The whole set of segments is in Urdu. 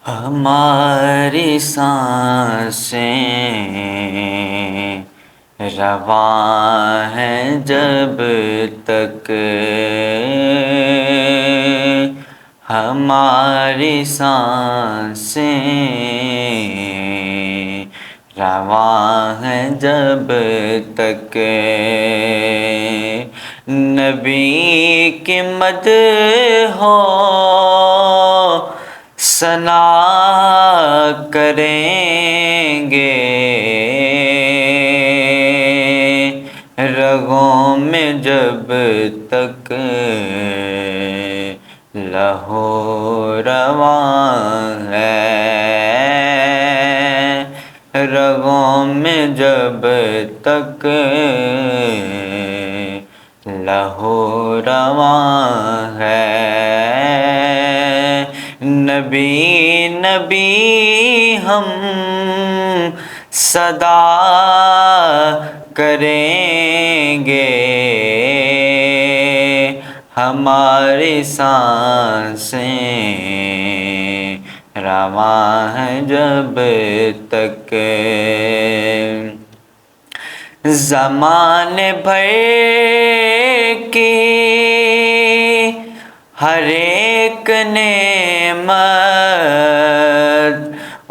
ہماری سانسیں رواں ہیں جب تک، ہماری سانسیں رواں ہیں جب تک نبی کی مدح ہو ثنا کریں گے، رگوں میں جب تک لہو رواں ہے، رگوں میں جب تک لہو رواں ہے، نبی نبی ہم صدا کریں گے، ہماری سانسیں رواں ہیں جب تک زمانے بھر کی ہر ایک نعمت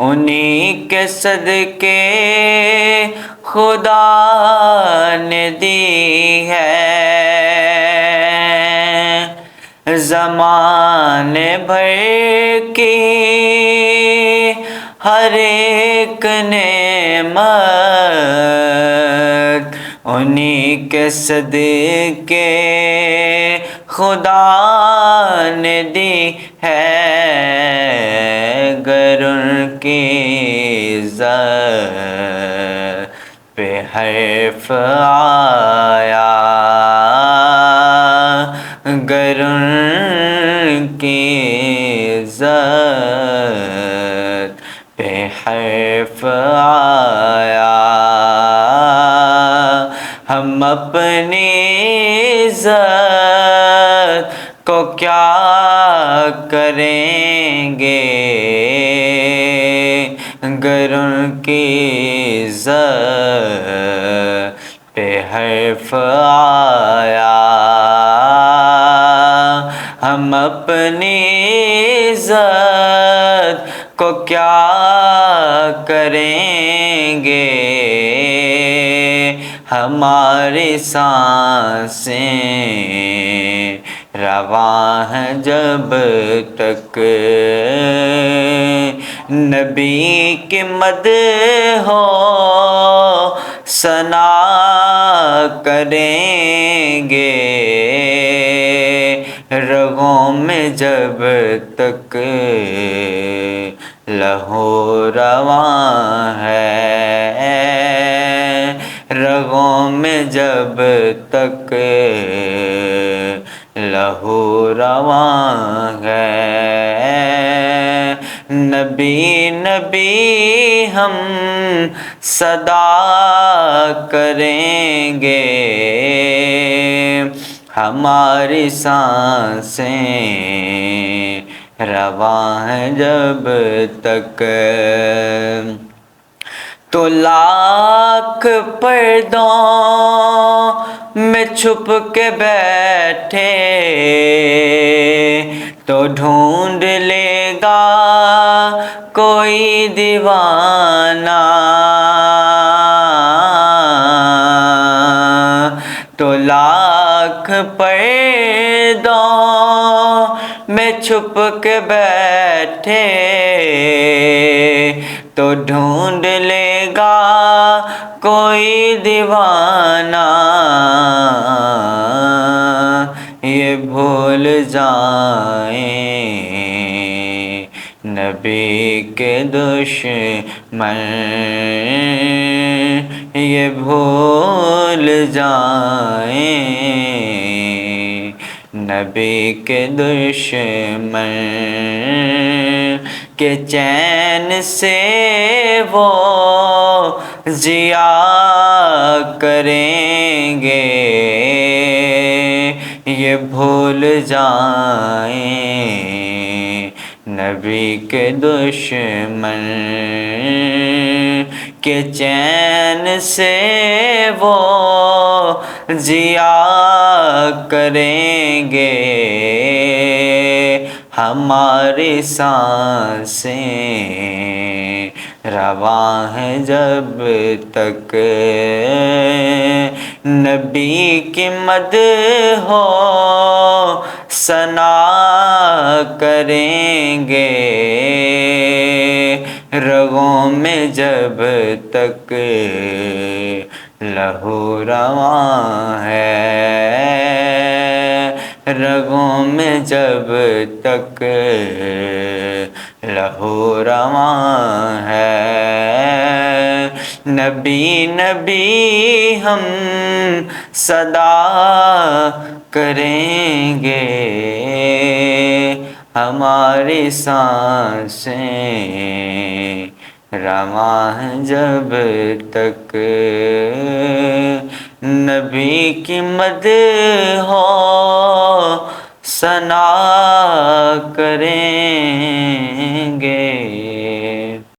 انہی کے صدقے خدا نے دی ہے، زمانے بھر کی ہر ایک نعمت انہی کے صدقے خدا نے دی ہے، گر ان کی عزت پہ حرف آیا، گر ان کی عزت پہ حرف آیا، ہم اپنی عزت کو کیا کریں گے، گر ان کی عزت پہ حرف آیا، ہم اپنی عزت کو کیا کریں گے، ہماری سانسیں رواں ہیں جب تک نبی کی مدح ہو ثنا کریں گے، رگوں میں جب تک لہو رواں ہے، رگوں میں جب تک لہو رواں ہے، نبی نبی ہم صدا کریں گے، ہماری سانسیں رواں ہیں جب تک، تو لاکھ پردوں میں چھپ کے بیٹھے تو ڈھونڈ لے گا کوئی دیوانہ، تو لاکھ پردوں میں چھپ کے بیٹھے تو ڈھونڈ لے گا کوئی دیوانہ، یہ بھول جائیں نبی کے دشمن، یہ بھول جائیں نبی کے دشمن کہ چین سے وہ ضیا کریں گے، یہ بھول جائیں نبی کے دشمن کے چین سے وہ ضیا کریں گے، ہماری سانسیں رواں ہیں جب تک نبی کی مدح ہو ثنا کریں گے، رگوں میں جب تک لہو رواں ہے، رگوں میں جب تک لہو رواں ہے، نبی نبی ہم صدا کریں گے، ہماری سانسیں رواں ہیں جب تک نبی کی مدح ہو ثنا کریں گے۔